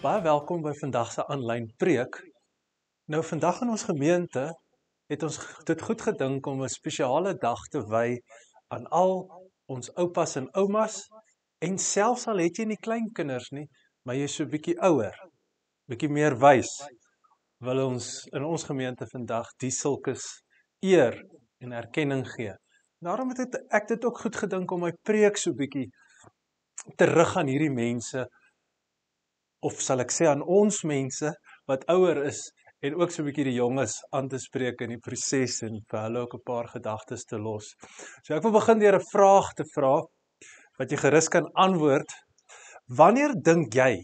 Baie welkom by vandag se aanlyn preek. Nou vandag in ons gemeente het ons dit goed gedink om 'n spesiale dag te wy aan al ons oupas en oumas en selfs al het jy nie kleinkinders nie, maar jy is so 'n bietjie ouer, bietjie meer wys, wil ons in ons gemeente vandag die sulkes eer en erkenning gee. Daarom het ek dit ook goed gedink om my preek so bietjie terug aan hierdie mense, of sal ek sê aan ons mense wat ouer is en ook so 'n bietjie die jonges aan te spreek in die proses en vir hulle ook 'n paar gedagtes te los. So ek wil begin deur 'n vraag te vra wat jy gerus kan antwoord. Wanneer dink jy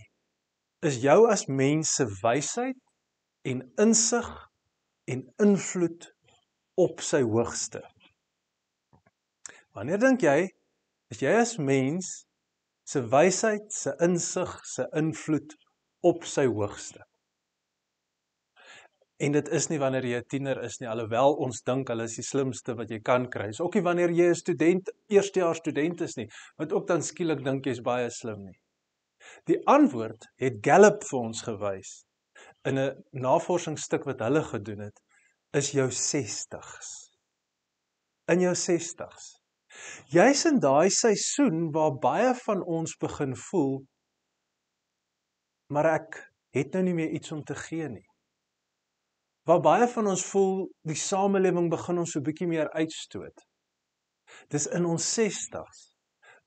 is jou as mens se wysheid en insig en invloed op sy hoogste? Wanneer dink jy is jy as mens se wysheid, se insig, se invloed op sy hoogste? En dit is nie wanneer jy 'n tiener is nie, alhoewel ons dink hulle is die slimste wat jy kan kry. Is ook nie wanneer jy 'n student, eerstejaars student is nie, wat ook dan skielik dink jy's baie slim nie. Die antwoord het Gallup vir ons gewys in 'n navorsingsstuk wat hulle gedoen het, is jou 60's. In jou 60's. Juis in daai seisoen waar baie van ons begin voel, maar ek het nou nie meer iets om te gee nie. Waar baie van ons voel, die samelewing begin ons so 'n bietjie meer uitstoot. Dis in ons 60's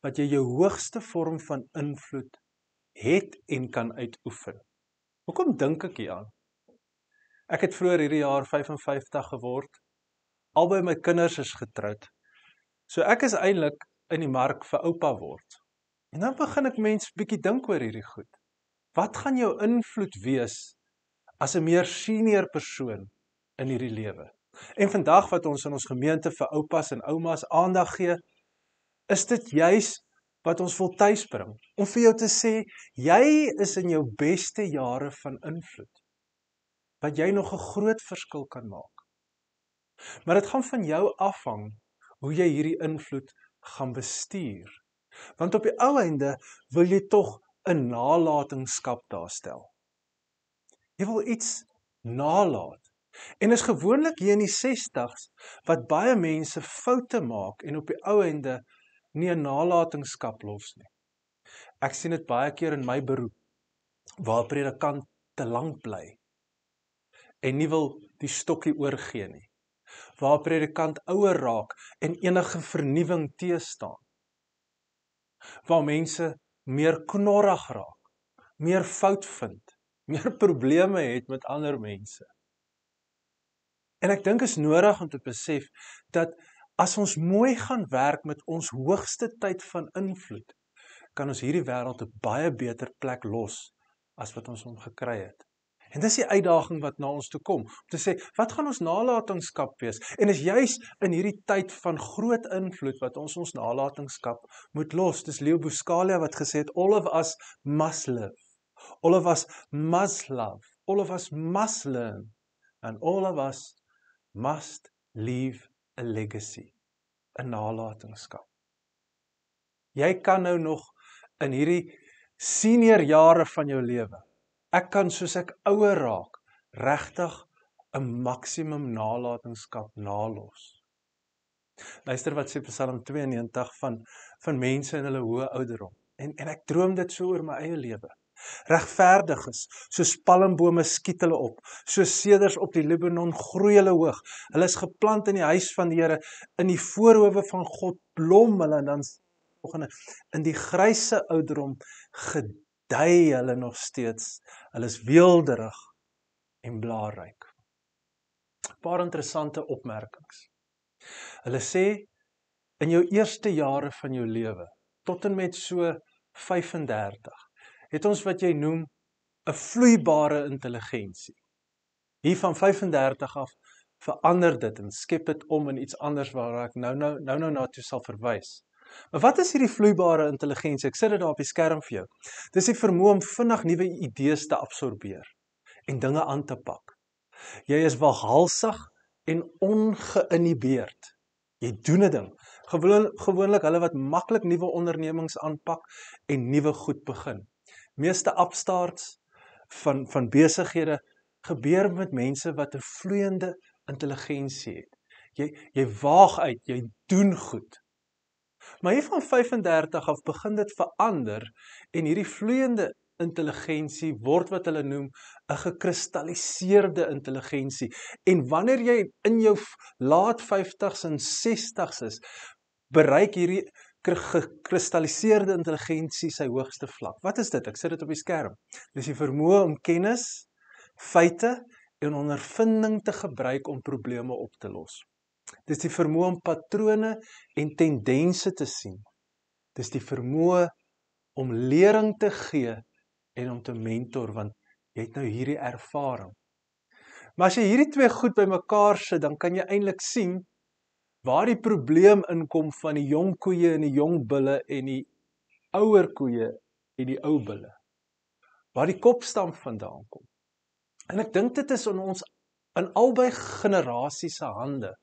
wat jy jou hoogste vorm van invloed het en kan uitoefen. Hoekom dink ek hieraan? Ek het vroeër hierdie jaar 55 geword. Albei my kinders is getroud. So ek is eintlik in die mark vir oupa word. En dan begin ek mens bietjie dink oor hierdie goed. Wat gaan jou invloed wees as 'n meer senior persoon in hierdie lewe? En vandag wat ons in ons gemeente vir oupas en oumas aandag gee, is dit juis wat ons wil tuisbring, om vir jou te sê, jy is in jou beste jare van invloed, wat jy nog 'n groot verskil kan maak. Maar dit gaan van jou afhang, hoe jy hierdie invloed gaan bestuur. Want op die ou einde wil jy tog 'n nalatenskap daarstel. Jy wil iets nalaat. En is gewoonlik hier in die 60's wat baie mense foute maak en op die ou einde nie 'n nalatenskap los nie. Ek sien dit baie keer in my beroep, waar 'n predikant te lank bly en nie wil die stokkie oorgee nie. Waar 'n predikant ouer raak en enige vernuwing teëstaan. Waar mense meer knorrig raak, meer fout vind, meer probleme het met ander mense. En ek dink is nodig om te besef dat as ons mooi gaan werk met ons hoogste tyd van invloed, kan ons hierdie wêreld 'n baie beter plek los as wat ons hom gekry het. En dis die uitdaging wat na ons toe kom, om te sê, wat gaan ons nalatenskap wees? En is juis in hierdie tyd van groot invloed wat ons nalatenskap moet los. Dis Leo Buscaglia wat gesê het, all of us must live, all of us must love, all of us must learn, and all of us must leave a legacy, 'n nalatenskap. Jy kan nou nog in hierdie senior jare van jou lewe, ek kan soos ek ouer raak, regtig 'n maksimum nalatenskap nalos. Luister wat sê Psalm 92 van mense in hulle hoë ouderdom. En ek droom dit so oor my eie lewe. Regverdiges, soos palmbome skiet hulle op, soos seders op die Libanon groei hulle hoog. Hulle is geplant in die huis van die Here, in die voorhoewe van God blom hulle, en dan in die gryse ouderdom gedei hulle nog steeds. Hulle is weelderig en blaarryk. 'n Paar interessante opmerkings. Hulle sê, in jou eerste jare van jou lewe, tot en met so 35, het ons wat jy noem 'n vloeibare intelligensie. Hier van 35 af verander dit en skep dit om in iets anders waar ek nou na toe sal verwys. Maar wat is hierdie vloeibare intelligensie? Ek sit dit daar op die skerm vir jou. Dis die vermoë om vinnig nuwe idees te absorbeer en dinge aan te pak. Jy is waghalsig en ongeïnhibeerd. Jy doen 'n ding. Gewoonlik hulle wat maklik nuwe ondernemings aanpak en nuwe goed begin. Meeste upstarts van besighede gebeur met mense wat 'n vloeiende intelligensie het. Jy waag uit, jy doen goed. Maar hier van 35 af begin dit verander en hierdie vloeiende intelligensie word wat hulle noem 'n gekristalliseerde intelligensie. En wanneer jy in jou laat 50s en 60s is, bereik hierdie gekristalliseerde intelligensie sy hoogste vlak. Wat is dit? Ek sit dit op die skerm. Dis die vermoë om kennis, feite en ondervinding te gebruik om probleme op te los. Dis die vermoë om patrone en tendense te sien. Dis die vermoë om lering te gee en om te mentor, want jy het nou hierdie ervaring. Maar as jy hierdie twee goed bymekaar sit, dan kan jy eintlik sien waar die probleem inkom van die jong koeie en die jong bulle en die ouer koeie en die ou bulle. Waar die kopstamp vandaan kom. En ek dink dit is in ons in albei generasies se hande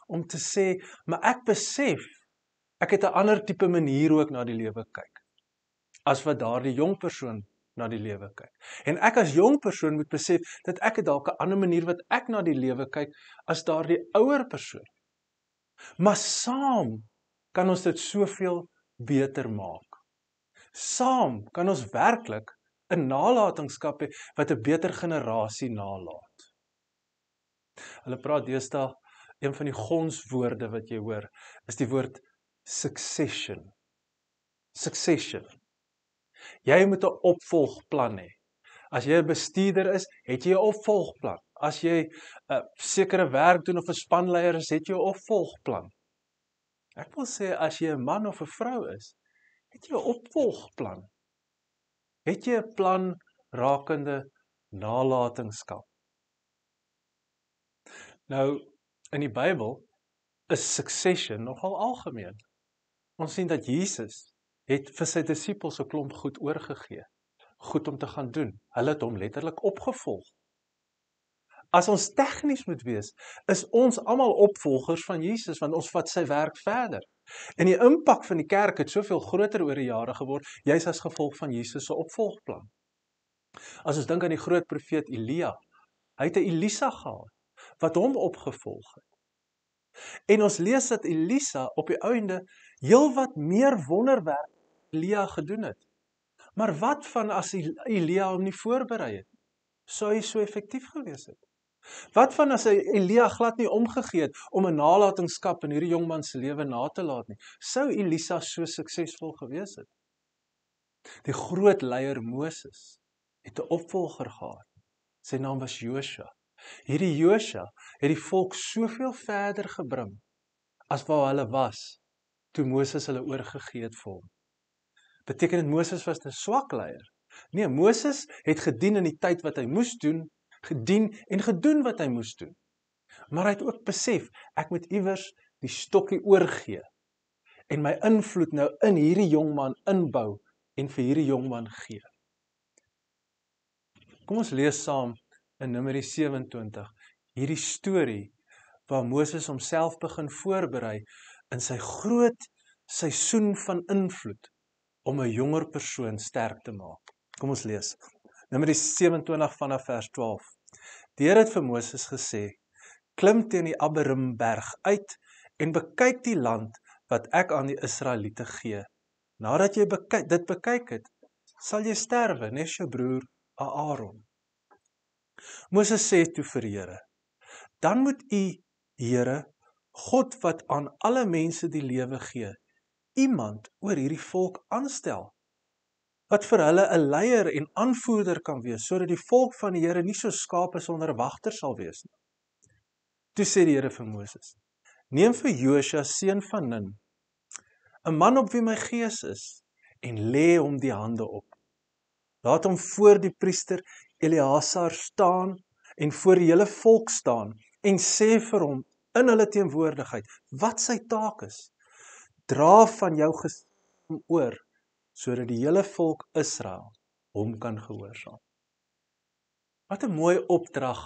om te sê, maar ek besef, ek het 'n ander tipe manier hoe ek na die lewe kyk, as wat daardie jong persoon na die lewe kyk. En ek as jong persoon moet besef, dat ek het dalk 'n ander manier wat ek na die lewe kyk, as daardie ouer persoon. Maar saam kan ons dit soveel beter maak. Saam kan ons werklik 'n nalatenskap hê, wat 'n beter generasie nalat. Hulle praat deesdae, een van die gonswoorde wat jy hoor, is die woord succession. Succession. Jy moet 'n opvolgplan hê. As jy 'n bestuurder is, het jy 'n opvolgplan. As jy 'n sekere werk doen of 'n spanleier is, het jy 'n opvolgplan. Ek wil sê, as jy 'n man of 'n vrou is, het jy 'n opvolgplan. Het jy 'n plan rakende nalatenskap? Nou, in die Bybel is succession nogal algemeen. Ons sien dat Jesus het vir sy disippels 'n klomp goed oorgegee, goed om te gaan doen. Hulle het hom letterlik opgevolg. As ons tegnies moet wees, is ons almal opvolgers van Jesus, want ons vat sy werk verder. En die impak van die kerk het soveel groter oor die jare geword, juis as gevolg van Jesus se opvolgplan. As ons dink aan die groot profeet Elia, hy het 'n Elisa gehad, wat hom opgevolg het. En ons lees dat Elisa op die einde heelwat meer wonderwerk Elia gedoen het. Maar wat van as Elia hom nie voorberei het? Sou hy so effektief gewees het? Wat van as Elia glad nie omgegee het om 'n nalatenskap in hierdie jongman se lewe na te laat nie? Sou Elisa so suksesvol gewees het? Die groot leier Moses het 'n opvolger gehad. Sy naam was Josua. Hierdie Josua het die volk soveel verder gebring as waar hulle was toe Moses hulle oorgegee het vir hom. Beteken dit Moses was 'n swak leier? Nee, Moses het gedien in die tyd wat hy moes doen, gedien en gedoen wat hy moes doen. Maar hy het ook besef, ek moet iewers die stokkie oorgee en my invloed nou in hierdie jongman inbou en vir hierdie jongman gee. Kom ons lees saam in Numeri 27, hierdie storie waar Moses homself begin voorberei in sy groot seisoen van invloed om 'n jonger persoon sterk te maak. Kom ons lees. Numeri 27 vanaf vers 12. Die Here het vir Moses gesê, klim teen die Abarimberg uit en bekyk die land wat ek aan die Israeliete gee. Nadat jy dit bekyk het, sal jy sterwe, nes jou broer Aaron. Moses sê toe vir die Here, dan moet u, Here, God wat aan alle mense die lewe gee, iemand oor hierdie volk aanstel, wat vir hulle 'n leier en aanvoerder kan wees, sodat die volk van die Here nie so skape sonder 'n wagter sal wees nie. Toe sê die Here vir Moses, neem vir Josua seun van Nun, 'n man op wie my gees is, en lê hom die hande op. Laat hom voor die priester Eleazar staan en voor die hele volk staan en sê vir hom in hulle teenwoordigheid wat sy taak is. Dra van jou gesag oor, sodat die hele volk Israel hom kan gehoorsaam. Wat 'n mooi opdrag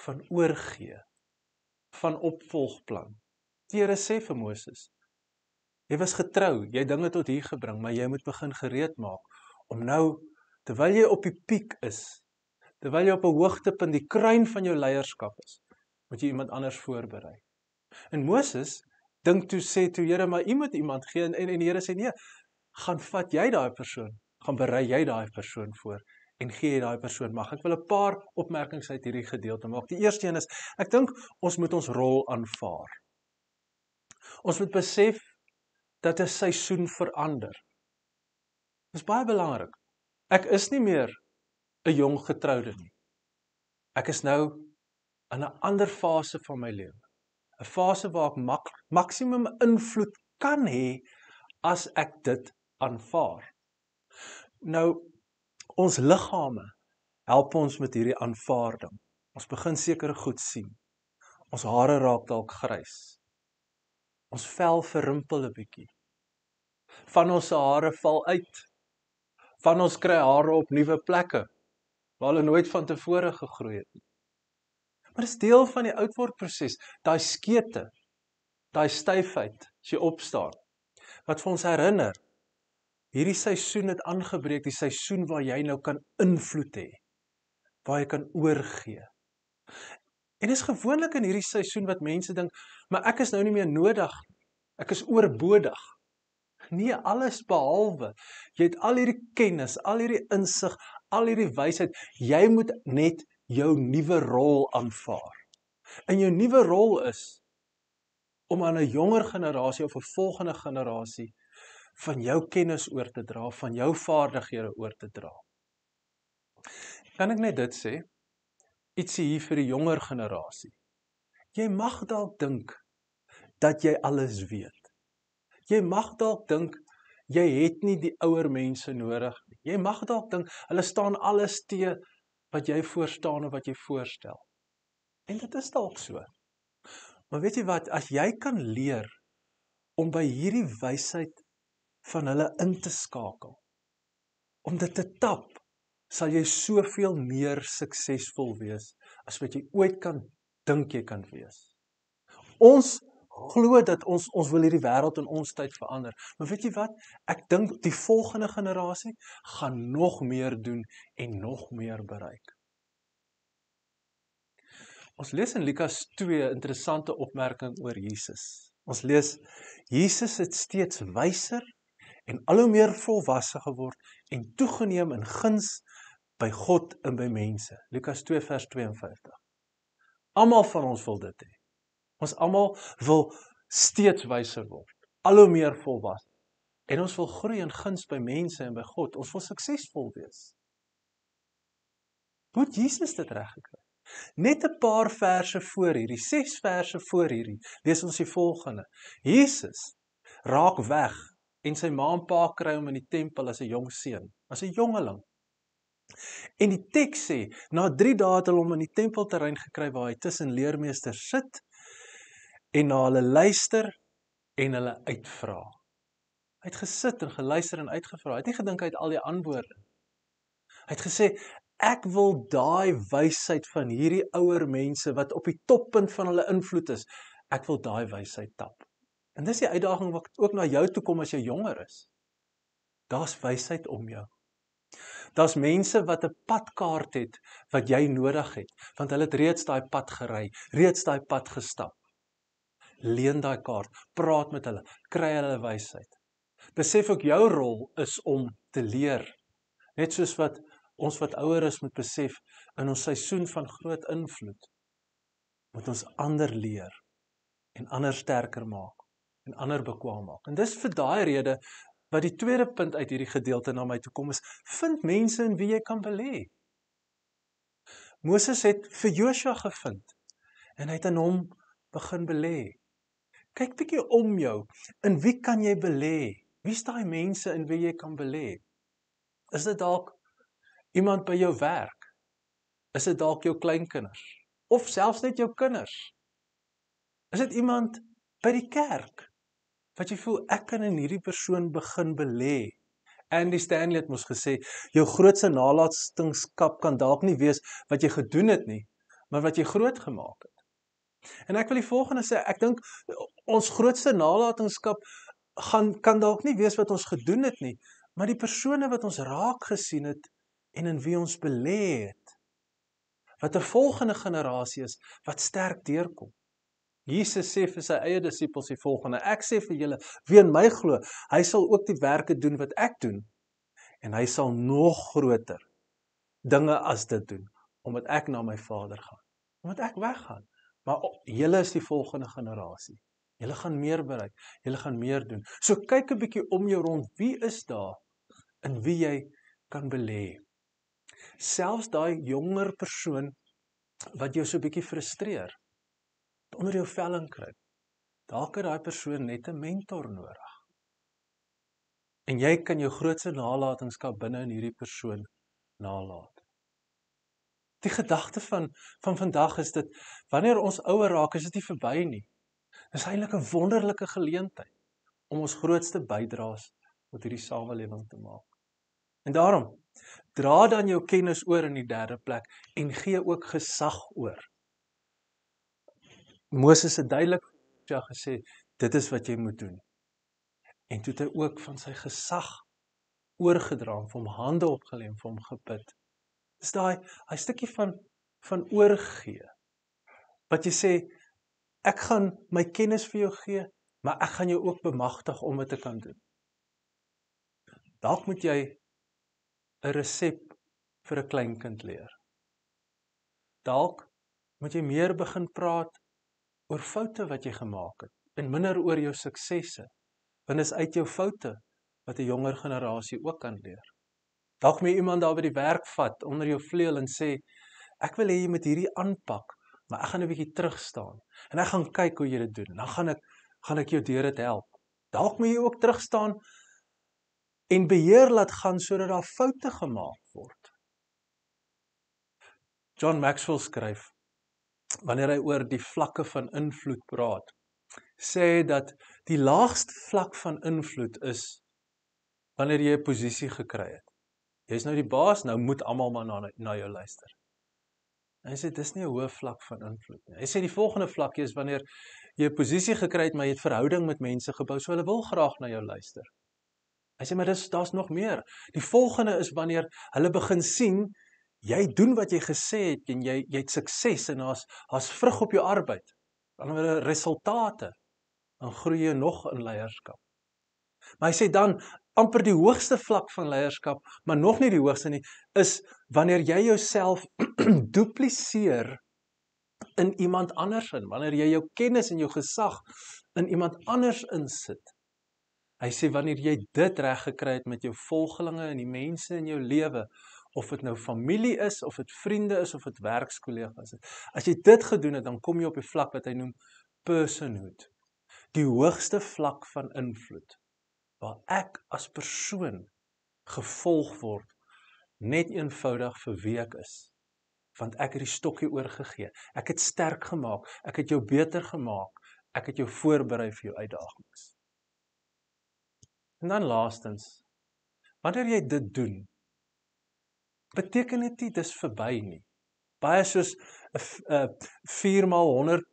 van oorgee, van opvolgplan. Die Here sê vir Moses, jy was getrou, jy dinge tot hier gebring, maar jy moet begin gereed maak, om nou, terwyl jy op die piek is, Terwyl jy op 'n hoogtepunt, die kruin van jou leierskap is, moet jy iemand anders voorberei. En Moses sê toe, Here, maar U moet iemand gee, en die Here sê, nee, gaan vat jy daai persoon, gaan berei jy daai persoon voor, en gee jy daai persoon mag. Ek wil 'n paar opmerkings uit hierdie gedeelte maak. Die eerste een is, ek dink ons moet ons rol aanvaar. Ons moet besef dat 'n seisoen verander. Dit is baie belangrik. Ek is nie meer 'n jong getroude nie. Ek is nou in 'n ander fase van my lewe. 'n Fase waar ek maksimum invloed kan hê as ek dit aanvaar. Nou, ons liggame help ons met hierdie aanvaarding. Ons begin sekere goed sien. Ons hare raak dalk grys. Ons vel verrimpel 'n bietjie. Van ons hare val uit. Van ons kry hare op nuwe plekke waar hulle nooit van tevore gegroei het nie. Maar dit is deel van die oudwordproses, daai skete, daai styfheid as jy opstaan, wat vir ons herinner, hierdie seisoen het aangebreek, die seisoen waar jy nou kan invloed hê, waar jy kan oorgee. En dis gewoonlik in hierdie seisoen wat mense dink, maar ek is nou nie meer nodig, ek is oorbodig. Nee, alles behalwe. Jy het al hierdie kennis, al hierdie insig, al hierdie wysheid, jy moet net jou nuwe rol aanvaar. En jou nuwe rol is om aan 'n jonger generasie of 'n volgende generasie van jou kennis oor te dra, van jou vaardighede oor te dra. Kan ek net dit sê? Ietsie hier vir die jonger generasie. Jy mag dalk dink dat jy alles weet. Jy mag dalk dink jy het nie die ouer mense nodig nie. Jy mag dalk dink hulle staan alles te wat jy voorstaan of wat jy voorstel. En dit is dalk so. Maar weet jy wat, as jy kan leer om by hierdie wysheid van hulle in te skakel, om dit te tap, sal jy soveel meer suksesvol wees as wat jy ooit kan dink jy kan wees. Ons glo dat ons wil hierdie wêreld in ons tyd verander. Maar weet jy wat? Ek dink die volgende generasie gaan nog meer doen en nog meer bereik. Ons lees in Lukas 2 'n interessante opmerking oor Jesus. Ons lees, Jesus het steeds wyser en al hoe meer volwasse geword en toegeneem in guns by God en by mense. Lukas 2 vers 52. Almal van ons wil dit hê. Ons almal wil steeds wyser word, al hoe meer volwasse. En ons wil groei in guns by mense en by God. Ons wil suksesvol wees. Hoe het Jesus dit reg gekry? Net 'n paar verse voor hierdie, 6 verse voor hierdie, lees ons die volgende. Jesus raak weg en sy ma en pa kry hom in die tempel as 'n jong seun, as 'n jongeling. En die teks sê, na 3 dae het hulle hom in die tempelterrein gekry waar hy tussen leermeesters sit en na hulle luister en hulle uitvra. Hy het gesit en geluister en uitgevra. Hy het nie gedink hy het al die antwoorde. Hy het gesê, ek wil daai wysheid van hierdie ouer mense wat op die toppunt van hulle invloed is, ek wil daai wysheid tap. En dis die uitdaging wat ook na jou toe kom as jy jonger is. Daar's wysheid om jou. Daar's mense wat 'n padkaart het wat jy nodig het, want hulle het reeds daai pad gery, reeds daai pad gestap. Leen daai kaart, praat met hulle, kry hulle wysheid. Besef ook jou rol is om te leer. Net soos wat ons wat ouer is moet besef, in ons seisoen van groot invloed, moet ons ander leer, en ander sterker maak, en ander bekwaam maak. En dis vir daai rede, wat die tweede punt uit hierdie gedeelte na my toe kom is, vind mense in wie jy kan belê. Moses het vir Joshua gevind, en hy het in hom begin belê. Kyk bietjie om jou, in wie kan jy belê? Wie is daai mense in wie jy kan belê? Is dit dalk iemand by jou werk? Is dit dalk jou kleinkinders? Of selfs net jou kinders? Is dit iemand by die kerk? Wat jy voel, ek kan in hierdie persoon begin belê. Andy Stanley het mos gesê, jou grootste nalatenskap kan dalk nie wees wat jy gedoen het nie, maar wat jy groot gemaak het. En ek wil die volgende sê, ek dink ons grootste nalatenskap kan dalk nie wees wat ons gedoen het nie, maar die persone wat ons raak gesien het en in wie ons belê het. wat 'n volgende generasie is, wat sterk deurkom. Jesus sê vir sy eie disippels die volgende, ek sê vir julle, wie in my glo, hy sal ook die werke doen wat ek doen, en hy sal nog groter dinge as dit doen, omdat ek na my Vader gaan, omdat ek weggaan. Maar julle is die volgende generasie. Julle gaan meer bereik, julle gaan meer doen. So kyk 'n bietjie om jou rond, wie is daar in wie jy kan belê? Selfs daai jonger persoon wat jou so 'n bietjie frustreer, onder jou velling kry, dalk het daai persoon net 'n mentor nodig. En jy kan jou grootste nalatenskap binne in hierdie persoon nalat. Die gedagte van vandag is dit, wanneer ons ouer raak, is dit nie verby nie. Dis eintlik 'n wonderlike geleentheid om ons grootste bydraes tot hierdie samelewing te maak. En daarom, dra dan jou kennis oor in die derde plek en gee ook gesag oor. Moses het duidelik gesê, dit is wat jy moet doen. En toe het hy ook van sy gesag oorgedra, vir hom hande opgelê en vir hom gebid. Dis daai stukkie van oorgee, wat jy sê, ek gaan my kennis vir jou gee, maar ek gaan jou ook bemagtig om dit te kan doen. Dalk moet jy 'n resep vir 'n kleinkind leer. Dalk moet jy meer begin praat oor foute wat jy gemaak het, en minder oor jou suksesse, want is uit jou foute wat 'n jonger generasie ook kan leer. Dalk moet jy iemand daar by die werk vat, onder jou vleuel en sê, ek wil hê jy moet hierdie aanpak, maar ek gaan 'n bietjie terugstaan, en ek gaan kyk hoe jy dit doen, dan gaan ek jou deur dit help. Dalk moet jy ook terugstaan, en beheer laat gaan, sodat daar foute gemaak word. John Maxwell skryf, wanneer hy oor die vlakke van invloed praat, sê dat die laagste vlak van invloed is, wanneer jy 'n posisie gekry het. Jy is nou die baas, nou moet almal maar na jou luister. En hy sê, dis nie 'n hoë vlak van invloed nie. Hy sê, die volgende vlakkie is wanneer jy 'n posisie gekry het, maar jy het verhouding met mense gebou, so hulle wil graag na jou luister. Hy sê, maar daar's nog meer. Die volgende is wanneer hulle begin sien, jy doen wat jy gesê het, en jy het sukses, en daar's vrug op jou arbeid, dan word resultate, dan groei jy nog in leierskap. Maar hy sê dan, amper die hoogste vlak van leierskap, maar nog nie die hoogste nie, is wanneer jy jouself dupliseer in iemand anders in, wanneer jy jou kennis en jou gesag in iemand anders insit. Hy sê, wanneer jy dit reg gekry het met jou volgelinge en die mense in jou lewe, of dit nou familie is, of dit vriende is, of dit werkskollegas is, as jy dit gedoen het, dan kom jy op die vlak wat hy noem personhood, die hoogste vlak van invloed, waar ek as persoon gevolg word, net eenvoudig vir wie ek is, want ek het die stokkie oorgegee, ek het sterk gemaak, ek het jou beter gemaak, ek het jou voorberei vir jou uitdagings. En dan laastens, wanneer jy dit doen, beteken dit nie dis verby nie. Baie soos 4x100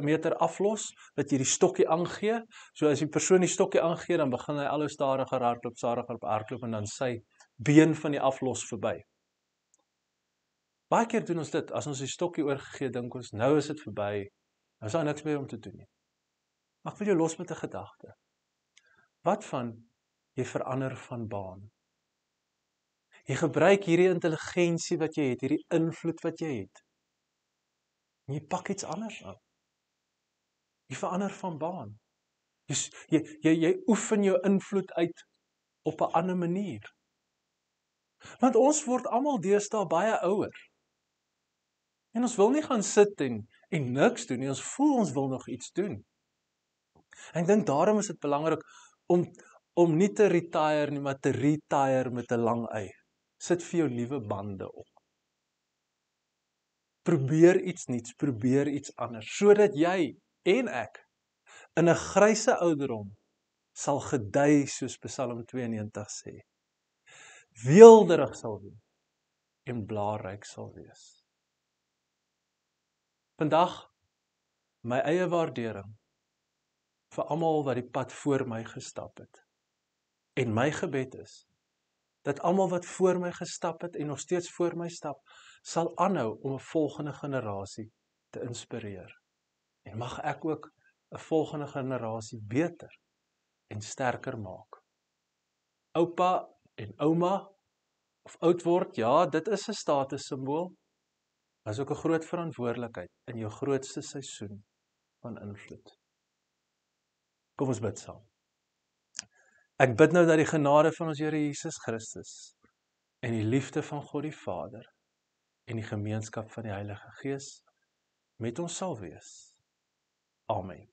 meter aflos, dat jy die stokkie aangee, so as die persoon die stokkie aangee, dan begin hy al hoe stadiger hardloop, en dan sy been van die aflos verby. Baie keer doen ons dit, as ons die stokkie oorgegee, dink ons, nou is dit verby, nou is daar niks meer om te doen nie. Maar ek wil jou los met 'n gedagte. Wat van jy verander van baan? Jy gebruik hierdie intelligensie wat jy het, hierdie invloed wat jy het, en jy pak iets anders aan. Jy verander van baan. Jy oefen jou invloed uit op 'n ander manier. Want ons word almal deesdae baie ouer. En ons wil nie gaan sit en niks doen nie, ons voel ons wil nog iets doen. En ek dink daarom is dit belangrik om nie te retire nie, maar te retire met 'n lang y. Sit vir jou nuwe bande op. Probeer iets nuuts, probeer iets anders, sodat jy en ek in 'n gryse ouderdom sal gedei, soos Psalm 92 sê. Weelderig sal wees en blaarryk sal wees. Vandag, my eie waardering vir almal wat die pad voor my gestap het. En my gebed is, dat almal wat voor my gestap het en nog steeds voor my stap, sal aanhou om 'n volgende generasie te inspireer. En mag ek ook 'n volgende generasie beter en sterker maak. Oupa en ouma, of oud word, ja, dit is 'n statussimbool, maar is ook 'n groot verantwoordelikheid in jou grootste seisoen van invloed. Kom ons bid saam. Ek bid nou dat die genade van ons Here Jesus Christus en die liefde van God die Vader en die gemeenskap van die Heilige Gees met ons sal wees. Amen.